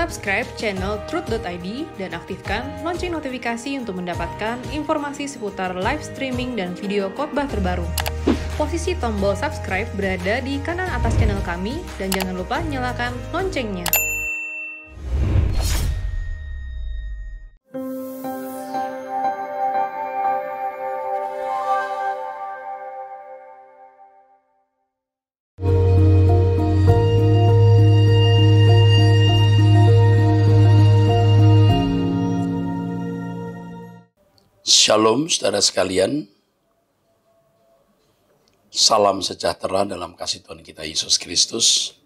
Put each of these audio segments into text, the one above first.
Subscribe channel Truth.id dan aktifkan lonceng notifikasi untuk mendapatkan informasi seputar live streaming dan video khotbah terbaru. Posisi tombol subscribe berada di kanan atas channel kami dan jangan lupa nyalakan loncengnya. Shalom saudara sekalian, salam sejahtera dalam kasih Tuhan kita Yesus Kristus.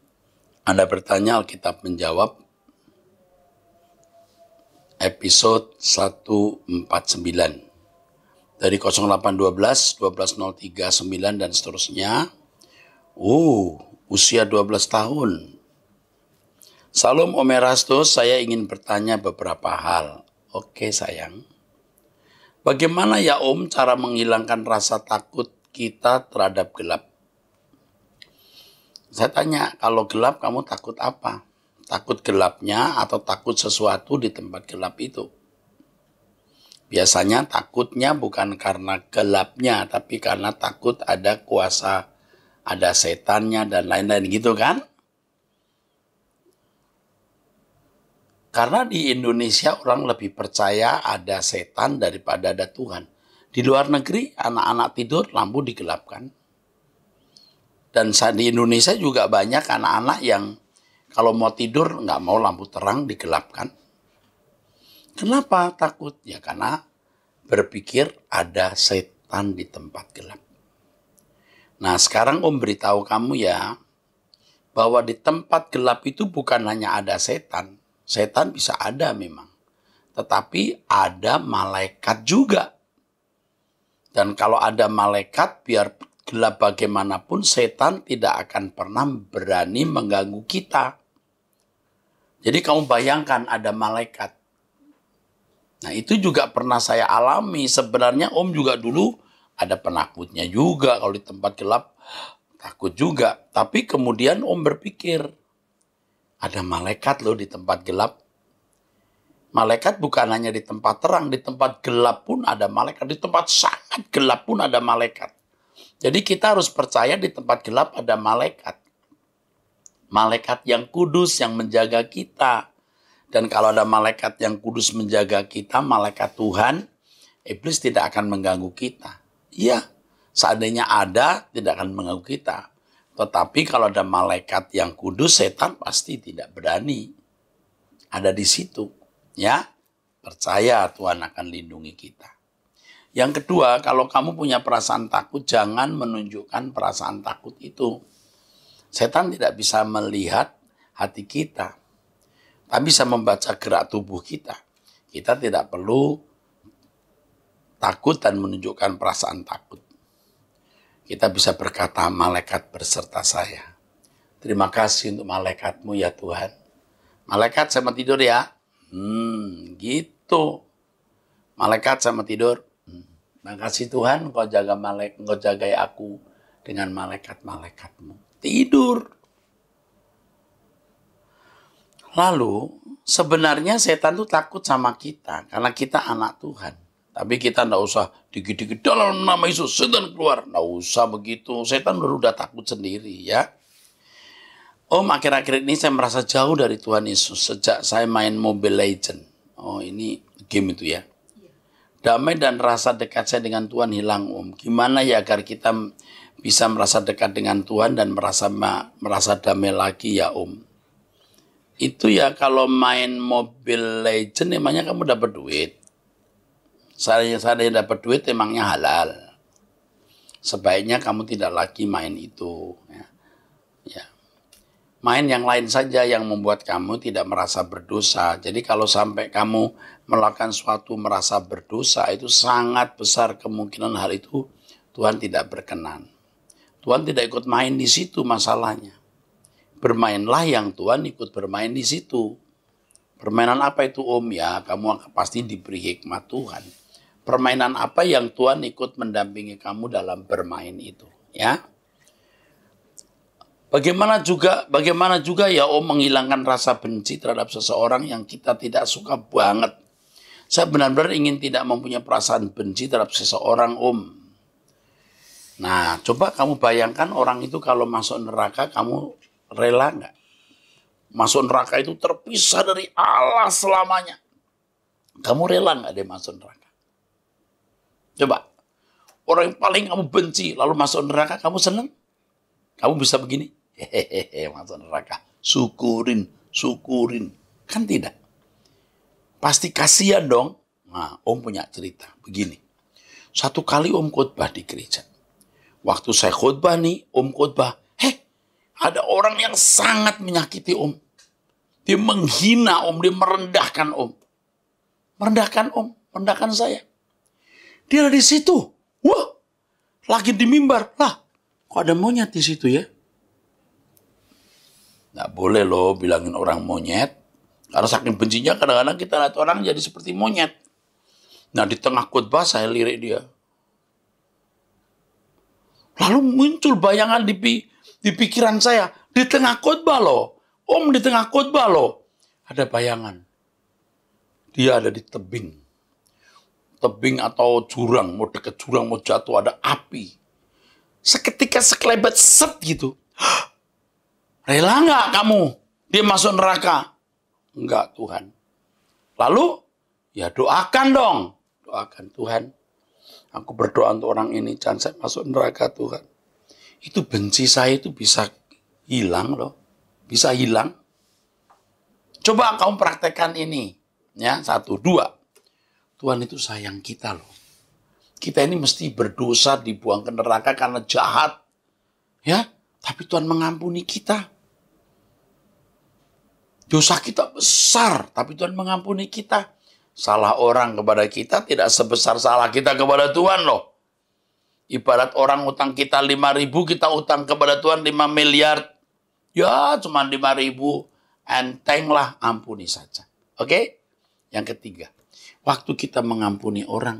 Anda bertanya, Alkitab menjawab, episode 149 dari 0812, 1203, 9 dan seterusnya. Usia 12 tahun. Salam Om Erastus, saya ingin bertanya beberapa hal. Oke sayang. Bagaimana ya Om cara menghilangkan rasa takut kita terhadap gelap? Saya tanya, kalau gelap kamu takut apa? Takut gelapnya atau takut sesuatu di tempat gelap itu? Biasanya takutnya bukan karena gelapnya, tapi karena takut ada kuasa, ada setannya dan lain-lain gitu kan? Karena di Indonesia orang lebih percaya ada setan daripada ada Tuhan. Di luar negeri anak-anak tidur lampu digelapkan. Dan di Indonesia juga banyak anak-anak yang kalau mau tidur nggak mau lampu terang digelapkan. Kenapa takut? Ya karena berpikir ada setan di tempat gelap. Nah sekarang Om beritahu kamu ya, bahwa di tempat gelap itu bukan hanya ada setan. Setan bisa ada memang. Tetapi ada malaikat juga. Dan kalau ada malaikat, biar gelap bagaimanapun, setan tidak akan pernah berani mengganggu kita. Jadi kamu bayangkan ada malaikat. Nah itu juga pernah saya alami. Sebenarnya Om juga dulu ada penakutnya juga. Kalau di tempat gelap, takut juga. Tapi kemudian Om berpikir, ada malaikat loh di tempat gelap. Malaikat bukan hanya di tempat terang, di tempat gelap pun ada malaikat. Di tempat sangat gelap pun ada malaikat. Jadi kita harus percaya di tempat gelap ada malaikat. Malaikat yang kudus yang menjaga kita. Dan kalau ada malaikat yang kudus menjaga kita, malaikat Tuhan, iblis tidak akan mengganggu kita. Iya, seandainya ada, tidak akan mengganggu kita. Tetapi kalau ada malaikat yang kudus, setan pasti tidak berani. Ada di situ. Ya, percaya Tuhan akan lindungi kita. Yang kedua, kalau kamu punya perasaan takut, jangan menunjukkan perasaan takut itu. Setan tidak bisa melihat hati kita. Tapi bisa membaca gerak tubuh kita. Kita tidak perlu takut dan menunjukkan perasaan takut. Kita bisa berkata, malaikat berserta saya. Terima kasih untuk malaikatmu ya Tuhan. Malaikat saya mau tidur ya. Gitu. Malaikat saya mau tidur. Terima kasih Tuhan, engkau jagai aku dengan malaikat-malaikatmu. Tidur. Lalu, sebenarnya setan itu takut sama kita. Karena kita anak Tuhan. Tapi kita tidak usah dikit-dikit dalam nama Yesus, setan keluar. Tidak usah begitu. Setan udah takut sendiri ya. Om, akhir-akhir ini saya merasa jauh dari Tuhan Yesus. Sejak saya main Mobile Legends. Oh, ini game itu ya. Damai dan rasa dekat saya dengan Tuhan hilang, Om. Gimana ya agar kita bisa merasa dekat dengan Tuhan dan merasa damai lagi ya, Om. Itu ya kalau main Mobile Legends emangnya kamu dapat duit. Saya dapat duit emangnya halal. Sebaiknya kamu tidak lagi main itu. Ya. Main yang lain saja yang membuat kamu tidak merasa berdosa. Jadi kalau sampai kamu melakukan suatu merasa berdosa, itu sangat besar kemungkinan hal itu Tuhan tidak berkenan. Tuhan tidak ikut main di situ masalahnya. Bermainlah yang Tuhan ikut bermain di situ. Permainan apa itu Om? Ya, kamu pasti diberi hikmat Tuhan. Permainan apa yang Tuhan ikut mendampingi kamu dalam bermain itu, ya? Bagaimana juga ya Om menghilangkan rasa benci terhadap seseorang yang kita tidak suka banget. Saya benar-benar ingin tidak mempunyai perasaan benci terhadap seseorang Om. Nah, coba kamu bayangkan orang itu kalau masuk neraka, kamu rela nggak? Masuk neraka itu terpisah dari Allah selamanya. Kamu rela nggak dia masuk neraka? Coba, orang yang paling kamu benci lalu masuk neraka, kamu senang? Kamu bisa begini? Hehehe, masuk neraka. Syukurin. Kan tidak. Pasti kasihan dong. Nah, Om punya cerita begini. Satu kali Om khotbah di gereja. Waktu saya khotbah nih, Om khotbah. Ada orang yang sangat menyakiti Om. Dia menghina Om, dia merendahkan Om. Merendahkan Om, merendahkan saya. Dia ada di situ. Wah, lagi di mimbar. Lah, kok ada monyet di situ ya? Nggak boleh loh bilangin orang monyet. Karena saking bencinya kadang-kadang kita lihat orang jadi seperti monyet. Nah, di tengah khotbah saya lirik dia. Lalu muncul bayangan di pikiran saya. Di tengah khotbah loh. Om, di tengah khotbah loh. Ada bayangan. Dia ada di tebing. Tebing atau jurang. Mau deket jurang, mau jatuh, ada api. Seketika sekelebat set gitu. Rela nggak kamu dia masuk neraka? Enggak Tuhan. Lalu ya doakan dong. Doakan Tuhan. Aku berdoa untuk orang ini jangan saya masuk neraka Tuhan. Itu benci saya itu bisa hilang loh. Bisa hilang. Coba kamu praktekkan ini. Ya, 1, 2. Tuhan itu sayang kita loh. Kita ini mesti berdosa dibuang ke neraka karena jahat. Ya, tapi Tuhan mengampuni kita. Dosa kita besar, tapi Tuhan mengampuni kita. Salah orang kepada kita tidak sebesar salah kita kepada Tuhan loh. Ibarat orang utang kita 5.000, kita utang kepada Tuhan 5 miliar. Ya cuma 5.000, entenglah, ampuni saja. Oke? Yang ketiga, waktu kita mengampuni orang,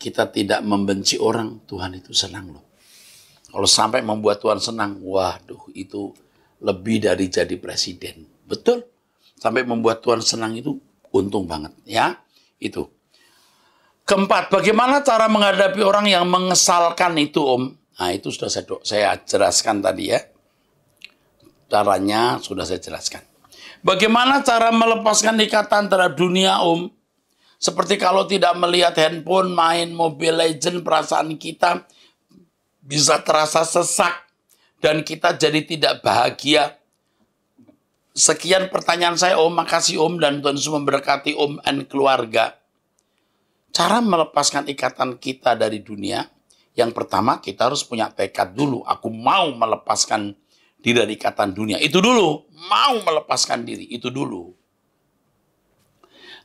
kita tidak membenci orang, Tuhan itu senang loh. Kalau sampai membuat Tuhan senang, waduh itu lebih dari jadi presiden. Betul? Sampai membuat Tuhan senang itu untung banget ya. Itu. Keempat, bagaimana cara menghadapi orang yang mengesalkan itu Om? Nah itu sudah saya jelaskan tadi ya. Caranya sudah saya jelaskan. Bagaimana cara melepaskan ikatan terhadap dunia Om? Seperti kalau tidak melihat handphone, main Mobile Legends, perasaan kita bisa terasa sesak dan kita jadi tidak bahagia. Sekian pertanyaan saya Om, makasih Om dan Tuhan Yesus memberkati Om dan keluarga. Cara melepaskan ikatan kita dari dunia, yang pertama kita harus punya tekad dulu. Aku mau melepaskan diri dari ikatan dunia. Itu dulu, mau melepaskan diri, itu dulu.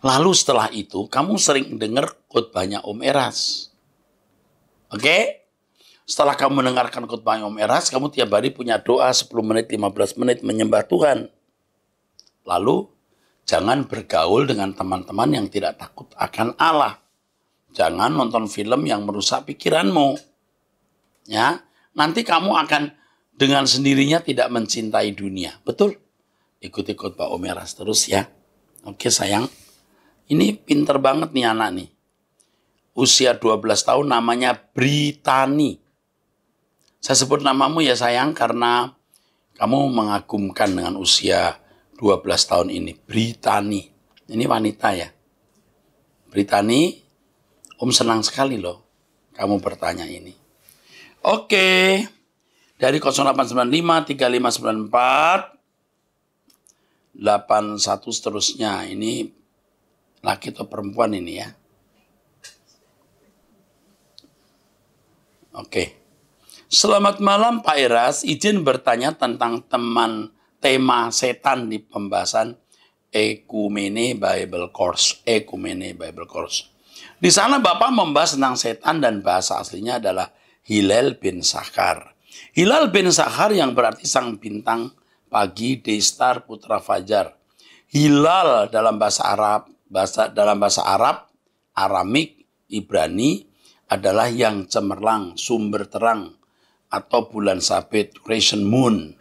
Lalu setelah itu, kamu sering dengar khotbahnya Om Eras. Oke? Setelah kamu mendengarkan khotbahnya Om Eras, kamu tiap hari punya doa 10 menit, 15 menit menyembah Tuhan. Lalu, jangan bergaul dengan teman-teman yang tidak takut akan Allah. Jangan nonton film yang merusak pikiranmu. Ya, nanti kamu akan dengan sendirinya tidak mencintai dunia. Betul? Ikuti khotbah Om Eras terus ya. Oke sayang. Ini pinter banget nih anak nih. Usia 12 tahun namanya Britani. Saya sebut namamu ya sayang karena kamu mengagumkan dengan usia 12 tahun ini. Britani. Ini wanita ya. Britani, Om senang sekali loh kamu bertanya ini. Oke. Dari 0895 3594 81 seterusnya. Ini laki atau perempuan ini ya. Oke. Selamat malam Pak Eras. Izin bertanya tentang tema setan di pembahasan Ekumene Bible Course. Ekumene Bible Course. Di sana Bapak membahas tentang setan dan bahasa aslinya adalah Hilal bin Sakhar. Hilal bin Sakhar yang berarti sang bintang pagi, Daystar, putra fajar. Hilal dalam bahasa Arab, Aramik, Ibrani adalah yang cemerlang, sumber terang, atau bulan sabit, crescent moon.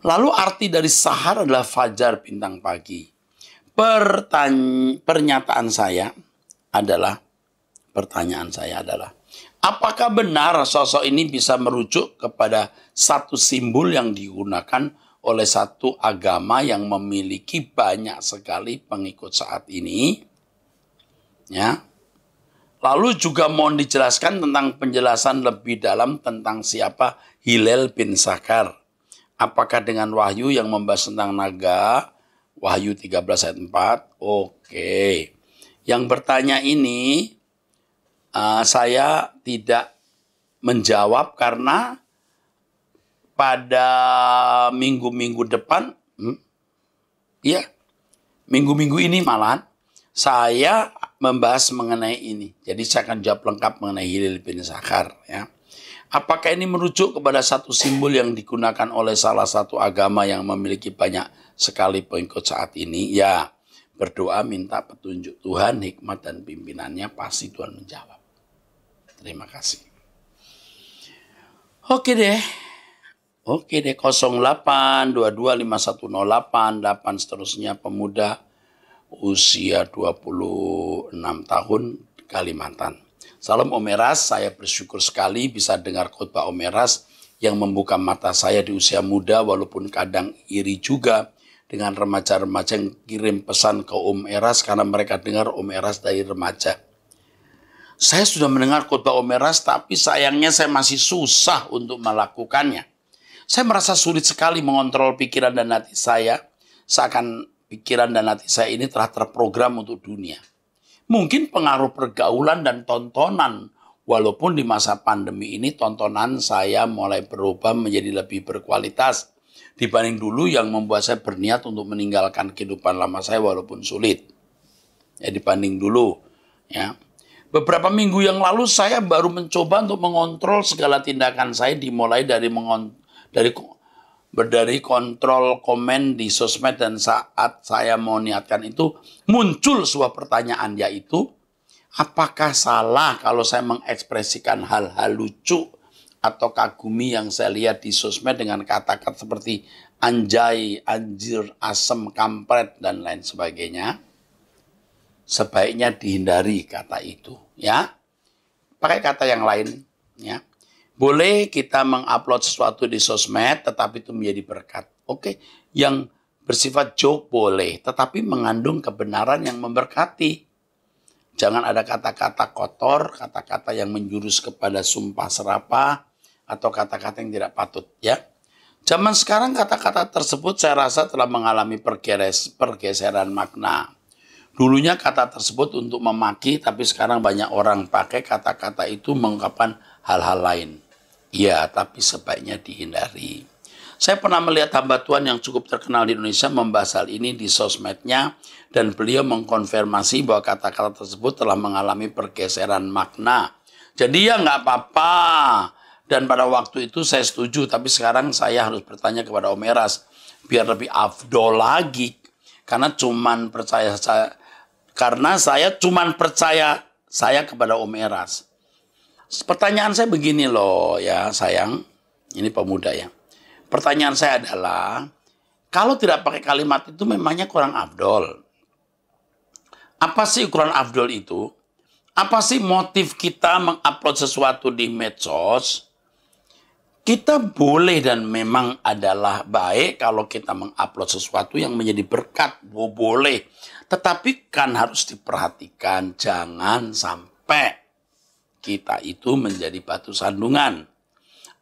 Lalu arti dari sahar adalah fajar bintang pagi. Pertanyaan saya adalah, apakah benar sosok ini bisa merujuk kepada satu simbol yang digunakan oleh satu agama yang memiliki banyak sekali pengikut saat ini? Ya. Lalu juga mohon dijelaskan tentang penjelasan lebih dalam tentang siapa Hillel bin Zakhar. Apakah dengan wahyu yang membahas tentang naga, Wahyu 13 ayat 4? Oke. Yang bertanya ini saya tidak menjawab karena pada minggu-minggu depan, minggu-minggu ini malahan saya membahas mengenai ini. Jadi saya akan jawab lengkap mengenai Hillel bin Zakhar. Ya. Apakah ini merujuk kepada satu simbol yang digunakan oleh salah satu agama yang memiliki banyak sekali pengikut saat ini? Ya, berdoa minta petunjuk Tuhan, hikmat dan pimpinannya, pasti Tuhan menjawab. Terima kasih. Oke deh, 08225108 seterusnya, pemuda usia 26 tahun, Kalimantan. Salam Om Eras, saya bersyukur sekali bisa dengar khotbah Om Eras yang membuka mata saya di usia muda, walaupun kadang iri juga dengan remaja-remaja yang kirim pesan ke Om Eras karena mereka dengar Om Eras dari remaja. Saya sudah mendengar khotbah Om Eras, tapi sayangnya saya masih susah untuk melakukannya. Saya merasa sulit sekali mengontrol pikiran dan hati saya, seakan pikiran dan hati saya ini telah terprogram untuk dunia. Mungkin pengaruh pergaulan dan tontonan, walaupun di masa pandemi ini tontonan saya mulai berubah menjadi lebih berkualitas dibanding dulu yang membuat saya berniat untuk meninggalkan kehidupan lama saya walaupun sulit. Ya, dibanding dulu. Ya. Beberapa minggu yang lalu saya baru mencoba untuk mengontrol segala tindakan saya, dimulai dari kontrol komen di sosmed, dan saat saya mau niatkan itu muncul sebuah pertanyaan, yaitu apakah salah kalau saya mengekspresikan hal-hal lucu atau kagumi yang saya lihat di sosmed dengan kata-kata seperti anjay, anjir, asem, kampret dan lain sebagainya? Sebaiknya dihindari kata itu, ya. Pakai kata yang lain, ya. Boleh kita mengupload sesuatu di sosmed, tetapi itu menjadi berkat. Oke, yang bersifat joke boleh, tetapi mengandung kebenaran yang memberkati. Jangan ada kata-kata kotor, kata-kata yang menjurus kepada sumpah serapah, atau kata-kata yang tidak patut. Ya, zaman sekarang kata-kata tersebut saya rasa telah mengalami pergeseran makna. Dulunya kata tersebut untuk memaki, tapi sekarang banyak orang pakai kata-kata itu mengungkapkan hal-hal lain. Ya, tapi sebaiknya dihindari. Saya pernah melihat hamba Tuhan yang cukup terkenal di Indonesia membahas hal ini di sosmednya, dan beliau mengkonfirmasi bahwa kata-kata tersebut telah mengalami pergeseran makna. Jadi ya nggak apa-apa. Dan pada waktu itu saya setuju, tapi sekarang saya harus bertanya kepada Om Eras, biar lebih afdol lagi. Karena saya cuman percaya saya kepada Om Eras. Pertanyaan saya begini loh ya sayang, ini pemuda ya. Pertanyaan saya adalah, kalau tidak pakai kalimat itu memangnya kurang afdol. Apa sih ukuran afdol itu? Apa sih motif kita mengupload sesuatu di medsos? Kita boleh dan memang adalah baik kalau kita mengupload sesuatu yang menjadi berkat, boleh. Tetapi kan harus diperhatikan, jangan sampai kita itu menjadi batu sandungan.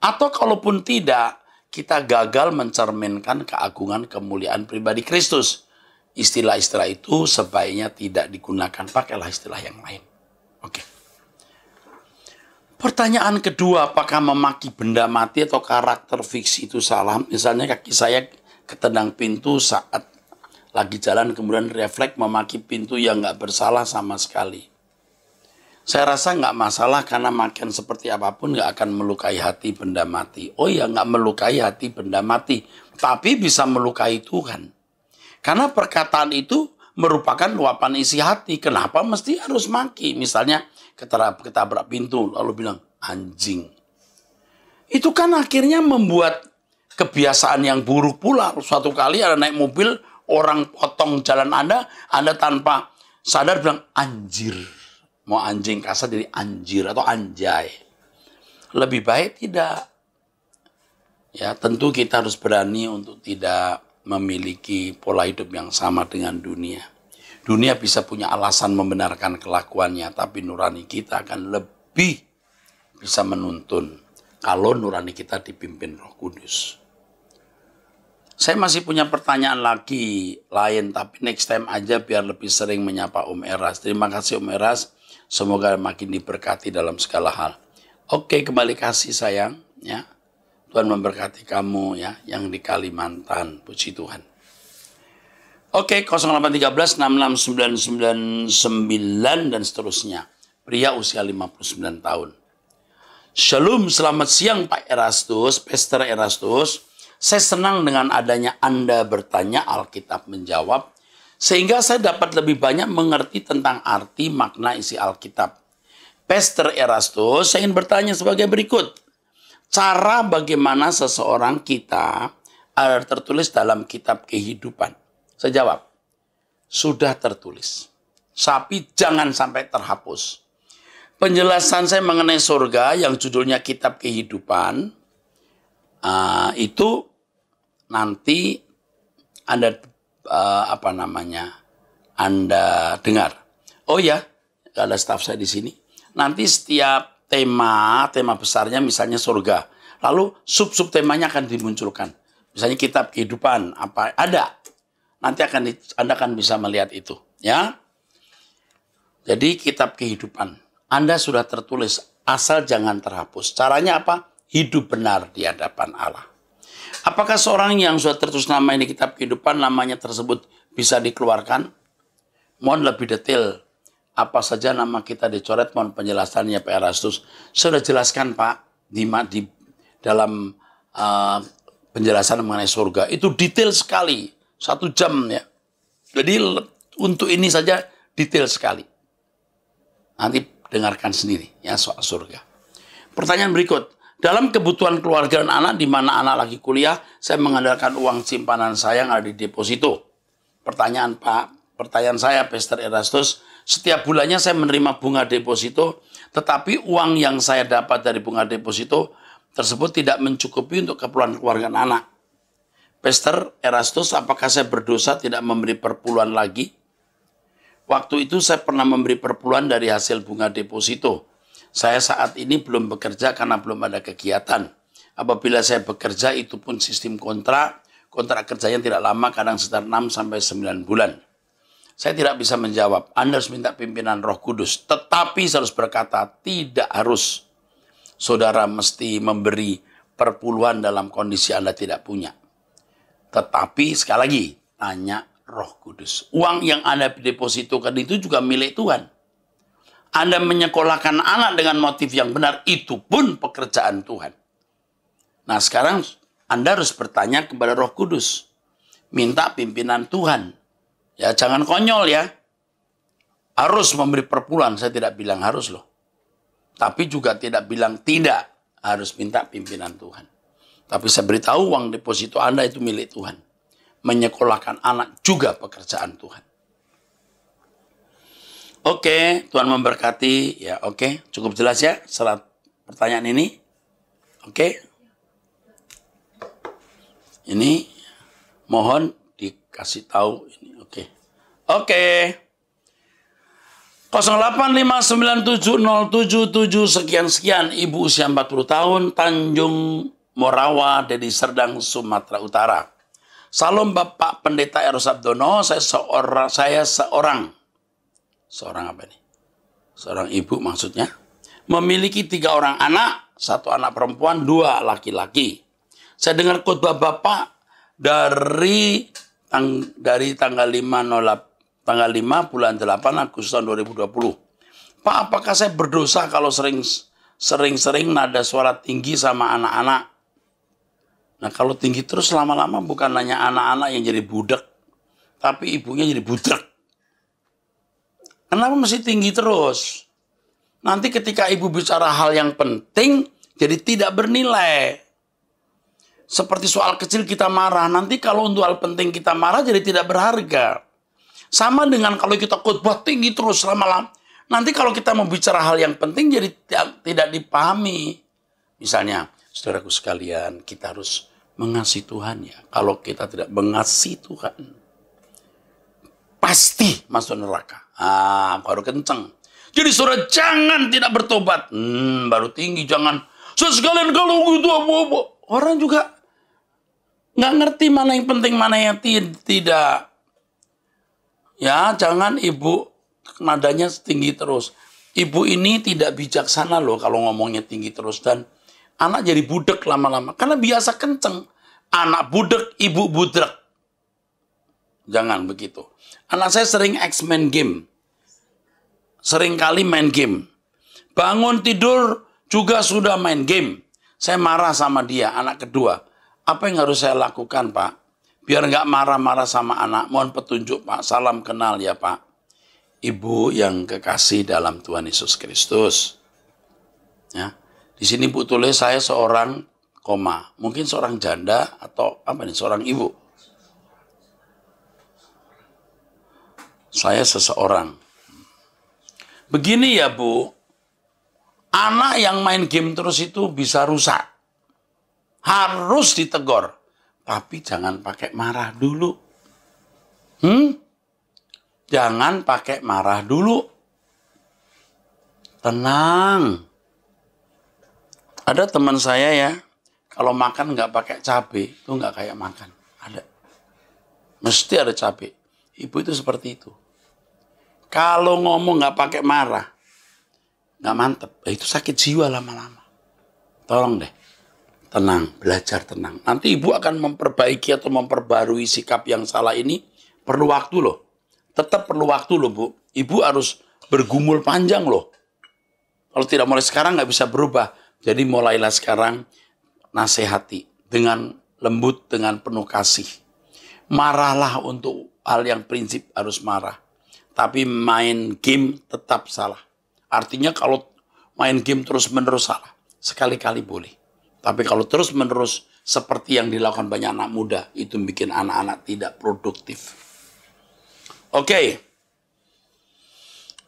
Atau kalaupun tidak, kita gagal mencerminkan keagungan kemuliaan pribadi Kristus. Istilah-istilah itu sebaiknya tidak digunakan, pakailah istilah yang lain. Oke. Pertanyaan kedua, apakah memaki benda mati atau karakter fiksi itu salah? Misalnya kaki saya ketendang pintu saat lagi jalan, kemudian refleks memaki pintu yang nggak bersalah sama sekali. Saya rasa nggak masalah karena makian seperti apapun nggak akan melukai hati benda mati. Oh ya, nggak melukai hati benda mati, tapi bisa melukai Tuhan. Karena perkataan itu merupakan luapan isi hati. Kenapa mesti harus maki? Misalnya ketabrak pintu lalu bilang anjing. Itu kan akhirnya membuat kebiasaan yang buruk pula. Suatu kali ada naik mobil, orang potong jalan Anda tanpa sadar bilang anjir. Mau anjing kasar jadi anjir atau anjay. Lebih baik tidak. Ya, tentu kita harus berani untuk tidak memiliki pola hidup yang sama dengan dunia. Dunia bisa punya alasan membenarkan kelakuannya, tapi nurani kita akan lebih bisa menuntun kalau nurani kita dipimpin Roh Kudus. Saya masih punya pertanyaan lagi lain, tapi next time aja biar lebih sering menyapa Om Eras. Terima kasih Om Eras, semoga makin diberkati dalam segala hal. Oke, kembali kasih sayang, ya. Tuhan memberkati kamu ya, yang di Kalimantan, puji Tuhan. Oke, 0813 6699 dan seterusnya. Pria usia 59 tahun. Shalom, selamat siang Pak Erastus, Pastor Erastus. Saya senang dengan adanya Anda bertanya, Alkitab menjawab, sehingga saya dapat lebih banyak mengerti tentang arti makna isi Alkitab. Pastor Erastus, saya ingin bertanya sebagai berikut. Cara bagaimana seseorang kita ada tertulis dalam kitab kehidupan? Saya jawab, sudah tertulis. Tapi jangan sampai terhapus. Penjelasan saya mengenai surga yang judulnya kitab kehidupan, itu nanti Anda Anda dengar. Oh ya, ada staf saya di sini. Nanti setiap tema besarnya misalnya surga. Lalu sub-sub temanya akan dimunculkan. Misalnya kitab kehidupan, apa ada. Nanti Anda akan bisa melihat itu, ya. Jadi kitab kehidupan, Anda sudah tertulis, asal jangan terhapus. Caranya apa? Hidup benar di hadapan Allah. Apakah seorang yang sudah tertulis nama ini kitab kehidupan, namanya tersebut bisa dikeluarkan? Mohon lebih detail. Apa saja nama kita dicoret, mohon penjelasannya Pak Erastus. Saya sudah jelaskan Pak, di dalam penjelasan mengenai surga. Itu detail sekali, 1 jam ya. Jadi untuk ini saja detail sekali. Nanti dengarkan sendiri ya soal surga. Pertanyaan berikut. Dalam kebutuhan keluarga dan anak, di mana anak lagi kuliah, saya mengandalkan uang simpanan saya yang ada di deposito. Pertanyaan saya, Pastor Erastus, setiap bulannya saya menerima bunga deposito, tetapi uang yang saya dapat dari bunga deposito tersebut tidak mencukupi untuk keperluan keluarga dan anak. Pastor Erastus, apakah saya berdosa tidak memberi perpuluhan lagi? Waktu itu saya pernah memberi perpuluhan dari hasil bunga deposito. Saya saat ini belum bekerja karena belum ada kegiatan. Apabila saya bekerja, itu pun sistem kontrak kerjanya tidak lama, kadang sekitar 6-9 bulan. Saya tidak bisa menjawab. Anda harus minta pimpinan Roh Kudus. Tetapi saya harus berkata, tidak harus. Saudara mesti memberi perpuluhan dalam kondisi Anda tidak punya. Tetapi sekali lagi, tanya Roh Kudus. Uang yang Anda depositokan itu juga milik Tuhan. Anda menyekolahkan anak dengan motif yang benar, itu pun pekerjaan Tuhan. Nah sekarang Anda harus bertanya kepada Roh Kudus. Minta pimpinan Tuhan. Ya, jangan konyol ya. Harus memberi perpuluhan, saya tidak bilang harus loh. Tapi juga tidak bilang tidak, harus minta pimpinan Tuhan. Tapi saya beritahu uang deposito Anda itu milik Tuhan. Menyekolahkan anak juga pekerjaan Tuhan. Oke, Tuhan memberkati. Ya, oke, cukup jelas ya serat pertanyaan ini. Oke. Ini mohon dikasih tahu ini. Oke. 08597077 sekian. Ibu usia 40 tahun, Tanjung Morawa, Deli Serdang, Sumatera Utara. Salam Bapak Pendeta Eros Abdono. Seorang ibu maksudnya. Memiliki 3 orang anak, 1 anak perempuan, 2 laki-laki. Saya dengar khotbah Bapak dari tanggal 5 bulan 8 Agustus tahun 2020. Pak, apakah saya berdosa kalau sering-sering nada suara tinggi sama anak-anak? Nah, kalau tinggi terus lama-lama bukan hanya anak-anak yang jadi budak, tapi ibunya jadi budak. Kenapa mesti tinggi terus? Nanti ketika ibu bicara hal yang penting, jadi tidak bernilai. Seperti soal kecil kita marah, nanti kalau untuk hal penting kita marah jadi tidak berharga. Sama dengan kalau kita khotbah tinggi terus lama-lama. Nanti kalau kita mau bicara hal yang penting jadi tidak dipahami. Misalnya, saudaraku sekalian, kita harus mengasihi Tuhan ya. Kalau kita tidak mengasihi Tuhan, pasti masuk neraka. Baru kenceng. Jadi saudara jangan tidak bertobat. Baru tinggi, jangan. Sekalian kalau gitu apa-apa. Orang juga nggak ngerti mana yang penting, mana yang tidak. Ya, jangan ibu nadanya tinggi terus. Ibu ini tidak bijaksana loh kalau ngomongnya tinggi terus. Dan anak jadi budek lama-lama. Karena biasa kenceng. Anak budek, ibu budek. Jangan begitu. Anak saya sering main game. Sering kali main game. Bangun tidur juga sudah main game. Saya marah sama dia, anak kedua. Apa yang harus saya lakukan, Pak? Biar nggak marah-marah sama anak. Mohon petunjuk, Pak. Salam kenal ya, Pak. Ibu yang kekasih dalam Tuhan Yesus Kristus. Ya. Di sini Bu tulis saya seorang koma. Mungkin seorang janda atau apa nih? Seorang ibu. Saya seseorang. Begini ya, Bu. Anak yang main game terus itu bisa rusak. Harus ditegur. Tapi jangan pakai marah dulu. Jangan pakai marah dulu. Tenang. Ada teman saya ya, kalau makan nggak pakai cabai, itu nggak kayak makan. Ada. Mesti ada cabai. Ibu itu seperti itu. Kalau ngomong nggak pakai marah, nggak mantep. Itu sakit jiwa lama-lama. Tolong deh. Tenang, belajar tenang. Nanti ibu akan memperbaiki atau memperbarui sikap yang salah ini. Perlu waktu loh. Tetap perlu waktu loh, Bu. Ibu harus bergumul panjang loh. Kalau tidak mulai sekarang nggak bisa berubah. Jadi mulailah sekarang nasihati. Dengan lembut, dengan penuh kasih. Marahlah untuk hal yang prinsip harus marah. Tapi main game tetap salah. Artinya kalau main game terus-menerus salah. Sekali-kali boleh. Tapi kalau terus-menerus seperti yang dilakukan banyak anak muda, itu bikin anak-anak tidak produktif. Oke.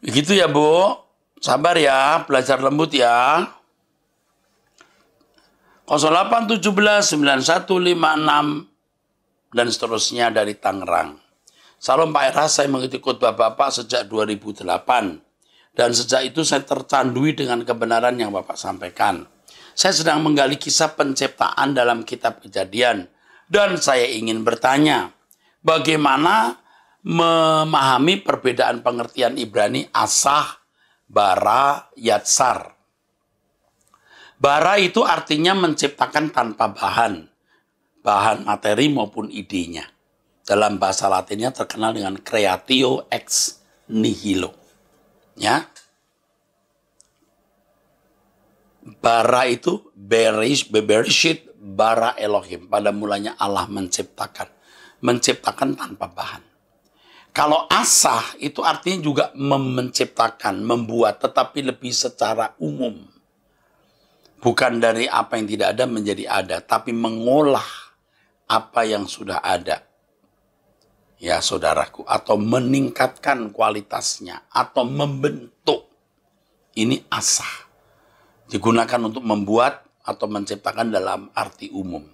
Begitu ya, Bu. Sabar ya, belajar lembut ya. 0817 9156 dan seterusnya dari Tangerang. Salam Pak Era, saya mengikuti khotbah Bapak sejak 2008. Dan sejak itu saya tercandui dengan kebenaran yang Bapak sampaikan. Saya sedang menggali kisah penciptaan dalam kitab Kejadian. Dan saya ingin bertanya, bagaimana memahami perbedaan pengertian Ibrani asah, bara, yatsar. Bara itu artinya menciptakan tanpa bahan materi maupun idenya. Dalam bahasa Latinnya terkenal dengan creatio ex nihilo. Ya. Bara itu bereshit bara Elohim. Pada mulanya Allah menciptakan. Menciptakan tanpa bahan. Kalau asah itu artinya juga menciptakan, membuat, tetapi lebih secara umum. Bukan dari apa yang tidak ada menjadi ada, tapi mengolah apa yang sudah ada. Ya saudaraku, atau meningkatkan kualitasnya, atau membentuk. Ini asah. Digunakan untuk membuat atau menciptakan dalam arti umum.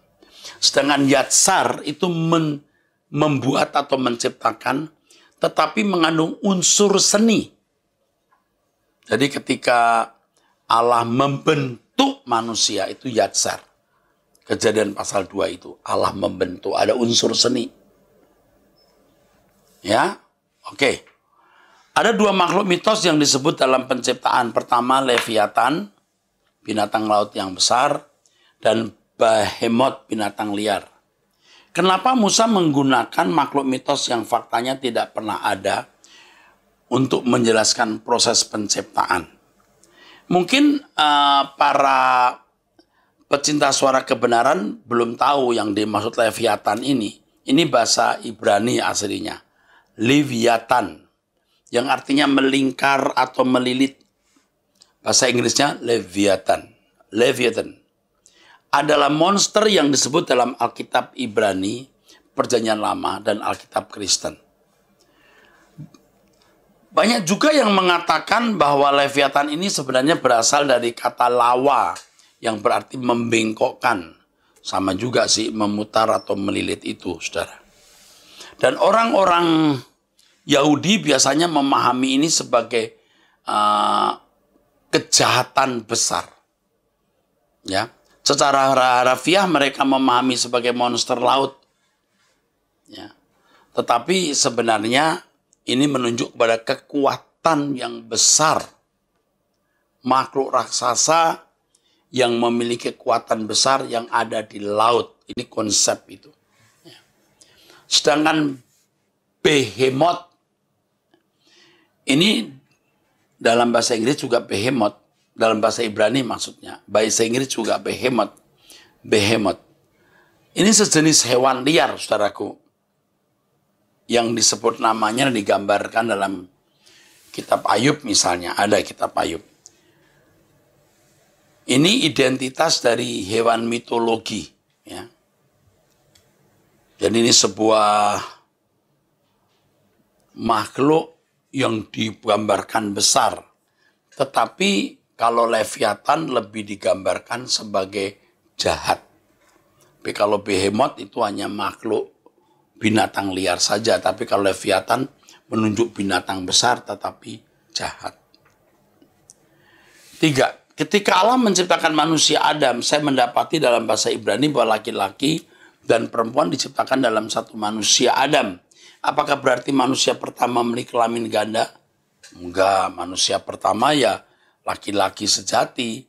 Sedangkan yatsar itu membuat atau menciptakan, tetapi mengandung unsur seni. Jadi ketika Allah membentuk manusia itu yatsar. Kejadian pasal 2 itu Allah membentuk, ada unsur seni. Ya, oke. Ada 2 makhluk mitos yang disebut dalam penciptaan. Pertama Leviathan, binatang laut yang besar, dan Behemoth, binatang liar. Kenapa Musa menggunakan makhluk mitos yang faktanya tidak pernah ada untuk menjelaskan proses penciptaan? Mungkin para pecinta suara kebenaran belum tahu yang dimaksud Leviathan ini. Ini bahasa Ibrani aslinya. Leviathan, yang artinya melingkar atau melilit. Bahasa Inggrisnya Leviathan. Leviathan. adalah monster yang disebut dalam Alkitab Ibrani, Perjanjian Lama, dan Alkitab Kristen. Banyak juga yang mengatakan bahwa Leviathan ini sebenarnya berasal dari kata lawa, yang berarti membengkokkan. Sama juga sih, memutar atau melilit itu, saudara. Dan orang-orang Yahudi biasanya memahami ini sebagai kejahatan besar. Ya, secara harafiah mereka memahami sebagai monster laut. Ya. Tetapi sebenarnya ini menunjuk kepada kekuatan yang besar. Makhluk raksasa yang memiliki kekuatan besar yang ada di laut. Ini konsep itu. Ya. Sedangkan behemoth, ini dalam bahasa Inggris juga behemoth. Dalam bahasa Ibrani maksudnya. Bahasa Inggris juga behemoth. Behemoth. Ini sejenis hewan liar, saudaraku. Yang disebut namanya digambarkan dalam kitab Ayub misalnya. Ada kitab Ayub. Ini identitas dari hewan mitologi. Ya. Jadi ini sebuah makhluk yang digambarkan besar. Tetapi kalau Leviathan lebih digambarkan sebagai jahat. Tapi kalau behemoth itu hanya makhluk binatang liar saja. Tapi kalau Leviathan menunjuk binatang besar tetapi jahat. 3. Ketika Allah menciptakan manusia Adam, saya mendapati dalam bahasa Ibrani bahwa laki-laki dan perempuan diciptakan dalam satu manusia Adam. Apakah berarti manusia pertama memiliki kelamin ganda? Enggak, manusia pertama ya laki-laki sejati.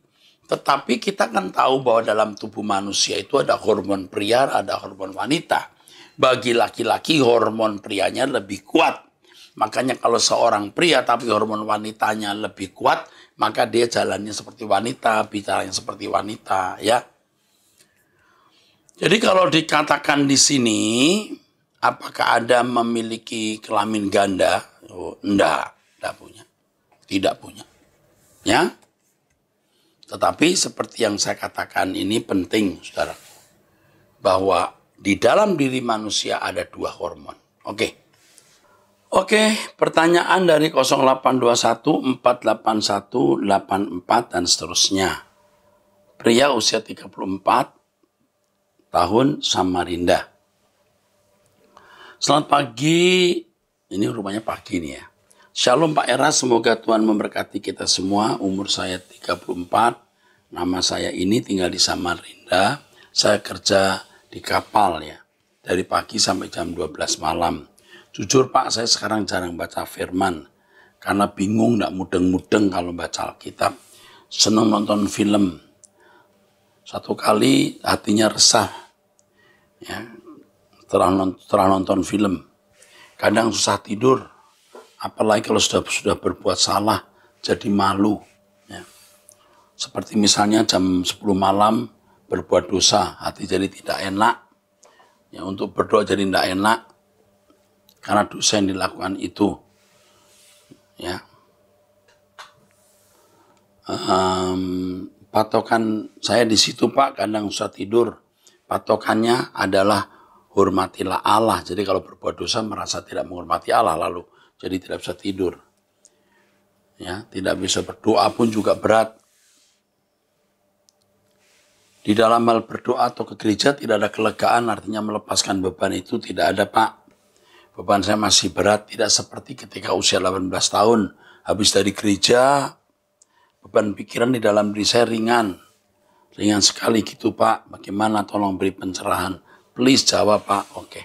Tetapi kita kan tahu bahwa dalam tubuh manusia itu ada hormon pria, ada hormon wanita. Bagi laki-laki hormon prianya lebih kuat. Makanya kalau seorang pria tapi hormon wanitanya lebih kuat, maka dia jalannya seperti wanita, bicaranya seperti wanita, ya. Jadi kalau dikatakan di sini, apakah Adam memiliki kelamin ganda? Oh, enggak punya. Tidak punya. Ya. Tetapi seperti yang saya katakan ini penting, saudara. Bahwa di dalam diri manusia ada 2 hormon. Oke, pertanyaan dari 0821 481 84 dan seterusnya. Pria usia 34 tahun Samarinda. Selamat pagi. Ini rumahnya pagi nih ya. Shalom Pak Era, semoga Tuhan memberkati kita semua. Umur saya 34. Nama saya ini tinggal di Samarinda. Saya kerja di kapal ya. Dari pagi sampai jam 12 malam. Jujur Pak, saya sekarang jarang baca firman. Karena bingung, gak mudeng-mudeng kalau baca Alkitab. Senang nonton film. Satu kali hatinya resah. Ya, setelah nonton film. Kadang susah tidur. Apalagi kalau sudah berbuat salah, jadi malu. Ya. Seperti misalnya jam 10 malam berbuat dosa, hati jadi tidak enak. Ya, untuk berdoa jadi tidak enak. Karena dosa yang dilakukan itu. Ya. Patokan saya di situ Pak, kadang susah tidur. Patokannya adalah hormatilah Allah. Jadi kalau berbuat dosa merasa tidak menghormati Allah, lalu jadi tidak bisa tidur. Ya, tidak bisa berdoa pun juga berat. Di dalam hal berdoa atau ke gereja tidak ada kelegaan, artinya melepaskan beban itu tidak ada Pak. Beban saya masih berat, tidak seperti ketika usia 18 tahun. Habis dari gereja, beban pikiran di dalam diri saya ringan. Ringan sekali gitu Pak, bagaimana tolong beri pencerahan. Please jawab Pak, oke.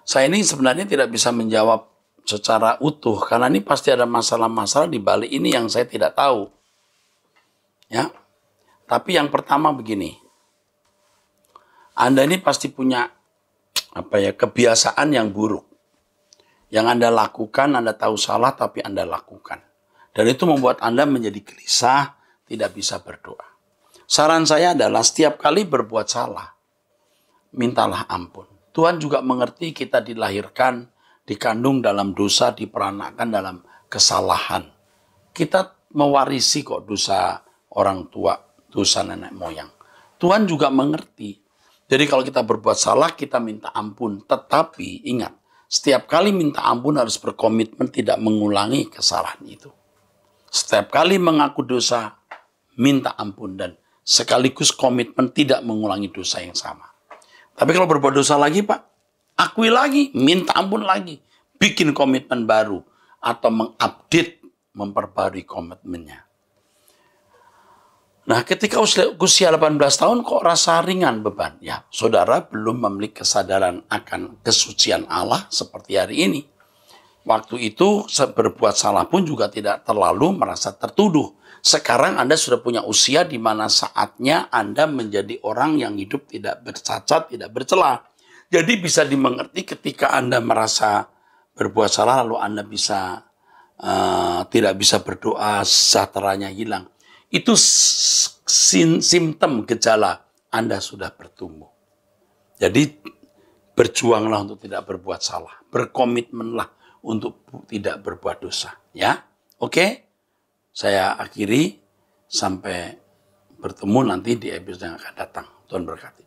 Saya ini sebenarnya tidak bisa menjawab secara utuh, karena ini pasti ada masalah-masalah di balik ini yang saya tidak tahu. Ya, tapi yang pertama begini. Anda ini pasti punya kebiasaan yang buruk. Yang Anda lakukan, Anda tahu salah tapi Anda lakukan. Dan itu membuat Anda menjadi gelisah, tidak bisa berdoa. Saran saya adalah setiap kali berbuat salah, mintalah ampun. Tuhan juga mengerti kita dilahirkan, dikandung dalam dosa, diperanakan dalam kesalahan. Kita mewarisi kok dosa orang tua, dosa nenek moyang. Tuhan juga mengerti. Jadi kalau kita berbuat salah, kita minta ampun. Tetapi ingat, setiap kali minta ampun harus berkomitmen tidak mengulangi kesalahan itu. Setiap kali mengaku dosa, minta ampun dan sekaligus komitmen tidak mengulangi dosa yang sama. Tapi kalau berbuat dosa lagi, Pak, akui lagi, minta ampun lagi. Bikin komitmen baru atau mengupdate, memperbarui komitmennya. Nah, ketika usia 18 tahun kok rasa ringan beban? Ya, saudara belum memiliki kesadaran akan kesucian Allah seperti hari ini. Waktu itu berbuat salah pun juga tidak terlalu merasa tertuduh. Sekarang Anda sudah punya usia di mana saatnya Anda menjadi orang yang hidup tidak bercacat, tidak bercela. Jadi bisa dimengerti ketika Anda merasa berbuat salah lalu Anda bisa tidak bisa berdoa, sejahteranya hilang. Itu simptom gejala Anda sudah bertumbuh. Jadi berjuanglah untuk tidak berbuat salah. Berkomitmenlah untuk tidak berbuat dosa. Ya, oke? Saya akhiri sampai bertemu nanti di episode yang akan datang. Tuhan berkati.